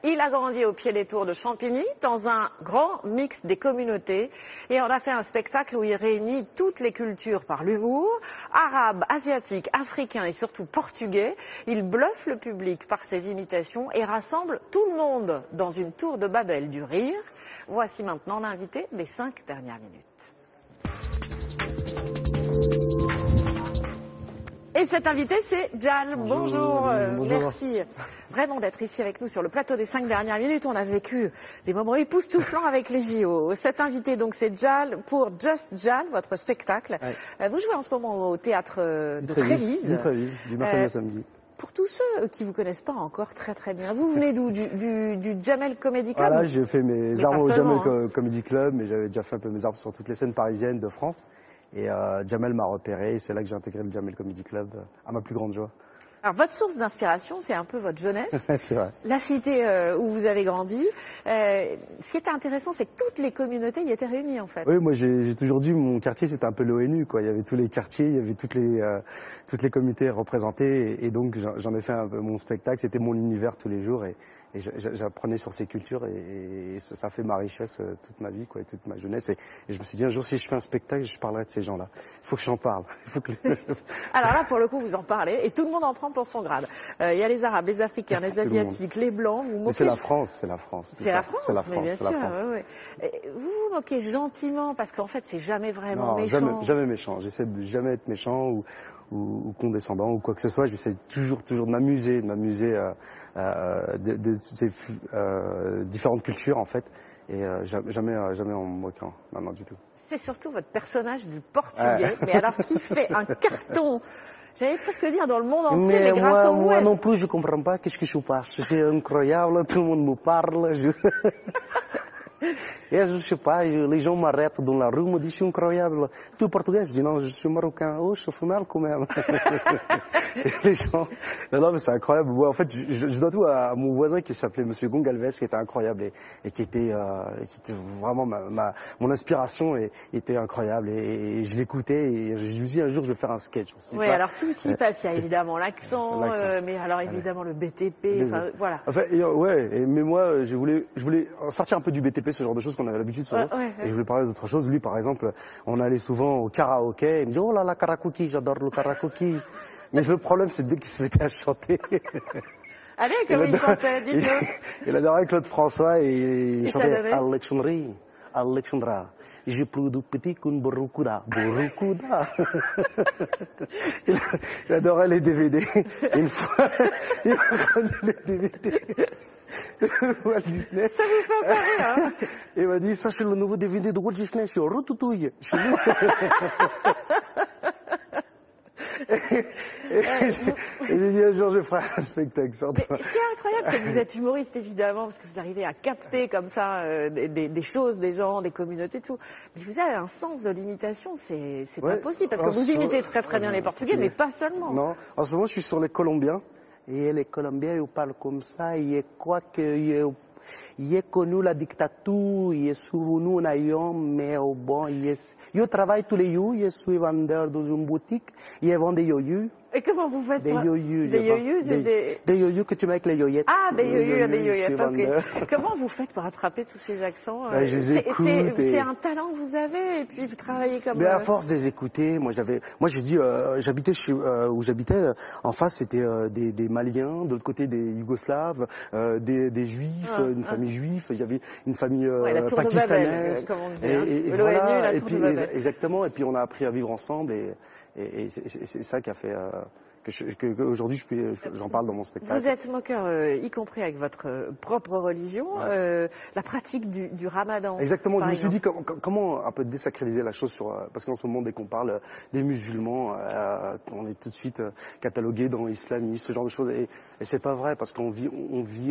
Il a grandi au pied des tours de Champigny, dans un grand mix des communautés. Et on a fait un spectacle où il réunit toutes les cultures par l'humour, arabe, asiatique, africain et surtout portugais. Il bluffe le public par ses imitations et rassemble tout le monde dans une tour de Babel du rire. Voici maintenant l'invité des 5 dernières minutes. Et cet invité, c'est Jal. Bonjour. Bonjour. Merci vraiment d'être ici avec nous sur le plateau des 5 dernières minutes. On a vécu des moments époustouflants avec les JO. Cet invité, donc, c'est Jal pour Just Jal, votre spectacle. Ouais. Vous jouez en ce moment au théâtre de Trévise. Du mercredi au samedi. Pour tous ceux qui vous connaissent pas encore très bien, vous venez d'où? Du Jamel Comedy Club? Voilà, j'ai fait mes armes au Jamel Comedy Club, mais j'avais déjà fait un peu mes armes sur toutes les scènes parisiennes de France. Et Jamel m'a repéré, et c'est là que j'ai intégré le Jamel Comedy Club, à ma plus grande joie. Alors, votre source d'inspiration, c'est un peu votre jeunesse. C'est vrai. La cité où vous avez grandi. Ce qui était intéressant, c'est que toutes les communautés y étaient réunies, en fait. Oui, moi, j'ai toujours dit, mon quartier, c'était un peu l'ONU, quoi. Il y avait tous les quartiers, il y avait toutes les communautés représentées. Et donc, j'en ai fait un peu mon spectacle. C'était mon univers tous les jours. Et j'apprenais sur ces cultures et ça fait ma richesse toute ma vie, quoi, et toute ma jeunesse. Et je me suis dit, un jour, si je fais un spectacle, je parlerai de ces gens-là. Il faut que j'en parle. Alors là, pour le coup, vous en parlez et tout le monde en prend pour son grade. Il y a les Arabes, les Africains, les Asiatiques, les Blancs. Vous moquez... C'est la France, c'est la France. C'est la France, mais bien sûr. Ouais. Vous vous moquez gentiment parce qu'en fait, c'est jamais vraiment méchant. Jamais méchant. J'essaie de jamais être méchant ou condescendant ou quoi que ce soit. J'essaie toujours de m'amuser de ces différentes cultures, en fait. Et jamais en me moquant, non, du tout. C'est surtout votre personnage du portugais, mais alors qui fait un carton, j'allais presque dire dans le monde entier, mais grâce au web. Moi non plus, je comprends pas qu'est-ce que je passe. C'est incroyable, tout le monde me parle. Et je sais pas, les gens m'arrêtent dans la rue, me disent, c'est incroyable. Tu es portugais? Je dis, non, je suis marocain. Oh, je fais mal quand même. Les gens, non, mais c'est incroyable. Ouais, en fait, je dois tout à mon voisin qui s'appelait Monsieur Gongalves, qui était incroyable et qui était, c'était vraiment mon inspiration et était incroyable. Et je l'écoutais et je me suis dit, un jour, je vais faire un sketch. Oui, alors tout y passe. Il y a évidemment l'accent, mais alors évidemment le BTP, enfin, voilà. Enfin, mais moi, je voulais sortir un peu du BTP, ce genre de choses qu'on avait l'habitude souvent. Et je voulais parler d'autre chose. Lui, par exemple, on allait souvent au karaoké. Il me dit, oh là là, karaoké, j'adore le karaoké. Mais le problème, c'est dès qu'il se mettait à chanter. Allez, comment il chantait, dites-le. Il adorait Claude François et il chantait Alexandra. J'ai plus de petit qu'une boroukuda. Il adorait les DVD. Une fois, il prenait les DVD. Walt Disney. Ça vous fait encore rire, hein? Il m'a dit, ça c'est le nouveau DVD de Walt Disney, je suis Routouille. Et j'ai dit un jour je ferai un spectacle sur toi. Ce qui est incroyable, c'est que vous êtes humoriste évidemment, parce que vous arrivez à capter comme ça des choses, des gens, des communautés, tout. Mais vous avez un sens de l'imitation, c'est pas possible, parce que vous imitez très bien les Portugais, mais pas seulement. Non, en ce moment je suis sur les Colombiens. Et les Colombiens, ils parlent comme ça, ils croient qu'ils ont connu la dictature, ils sont nous mais bon, ils travaillent tous les jours, ils sont vendeurs dans une boutique, ils vendent des yoyus. Et comment vous faites? Des yoyus. Des yoyus que tu mets avec les yoyettes. Ah, des yoyettes, ok. Comment vous faites pour attraper tous ces accents? C'est un talent que vous avez, et puis vous travaillez comme... Mais à force de les écouter, moi j'ai dit, j'habitais où j'habitais, en face c'était des Maliens, de l'autre côté des Yougoslaves, des Juifs, une famille juive, il y avait une famille pakistanaise. Comme on dit, et voilà, et puis exactement, et puis on a appris à vivre ensemble et c'est ça qui a fait qu'aujourd'hui j'en parle dans mon spectacle. Vous êtes moqueur, y compris avec votre propre religion, la pratique du ramadan. Exactement, je me suis dit comment un peu désacraliser la chose parce qu'en ce moment dès qu'on parle des musulmans, on est tout de suite catalogué dans islamiste, ce genre de choses, et c'est pas vrai parce qu'on vit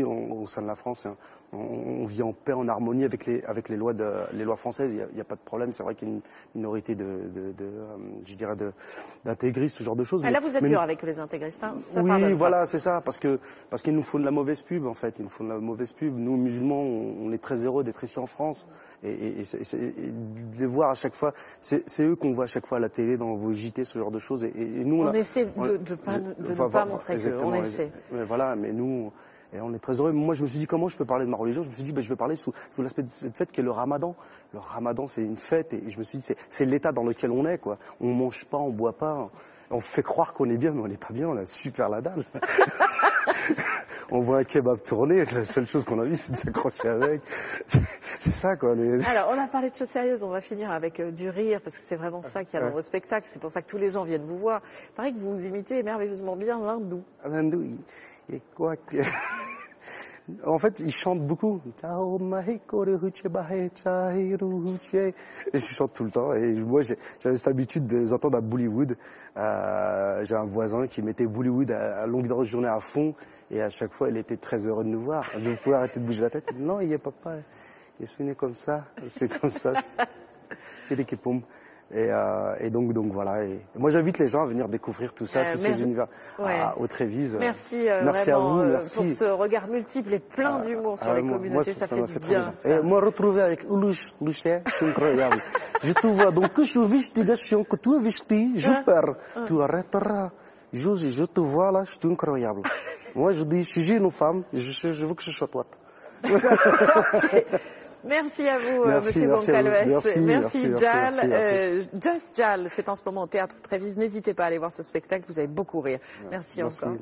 au sein de la France, hein, on vit en paix, en harmonie avec les lois françaises. Il y a pas de problème. C'est vrai qu'il y a une minorité d'intégristes, ce genre de choses. Là, vous êtes dur avec les intégristes, hein, oui, voilà, c'est ça, parce qu'ils nous font de la mauvaise pub, en fait. Ils nous font de la mauvaise pub. Nous, musulmans, on est très heureux d'être ici en France et de les voir à chaque fois. C'est eux qu'on voit à chaque fois à la télé, dans vos JT, ce genre de choses. Et nous, on essaie de ne pas montrer que on essaie. Mais voilà, mais nous. Et on est très heureux. Moi, je me suis dit, comment je peux parler de ma religion? Je me suis dit, je vais parler sous l'aspect de cette fête qui est le Ramadan. Le Ramadan, c'est une fête, et je me suis dit, c'est l'état dans lequel on est, quoi. On mange pas, on boit pas, on fait croire qu'on est bien, mais on n'est pas bien, on a super la dalle. On voit un kebab tourner, la seule chose qu'on a vu, c'est de s'accrocher avec. C'est ça, quoi. Alors, on a parlé de choses sérieuses, on va finir avec du rire, parce que c'est vraiment ça qu'il y a dans vos spectacles. C'est pour ça que tous les gens viennent vous voir. Il paraît que vous imitez merveilleusement bien l'hindou. L'hindou, et quoi que... En fait, ils chantent beaucoup. Et je chante tout le temps. Et moi, j'avais cette habitude de les entendre à Bollywood. J'ai un voisin qui mettait Bollywood à longueur de journée à fond. Et à chaque fois, il était très heureux de nous voir. Vous pouvez arrêter de bouger la tête. Il dit, non, il est papa. Il est sonné comme ça. C'est comme ça. C'est des kipum. Et donc voilà. Et moi, j'invite les gens à venir découvrir tout ça, tous ces univers au Trévise. Merci, merci à vous, merci pour ce regard multiple et plein d'humour sur les communautés. Moi, ça fait du bien. Et me retrouver avec Ulush, c'est incroyable. Je te vois donc que je investigation, que tu investis, je perds. Tu arrêteras. Je te vois là, c'est incroyable. Moi, je dis, si j'ai une femme, je veux que je sois toi. Merci à vous, Monsieur Goncalves. Merci, Jal. Just Jal, c'est en ce moment au Théâtre Trévise. N'hésitez pas à aller voir ce spectacle, vous allez beaucoup rire. Merci encore.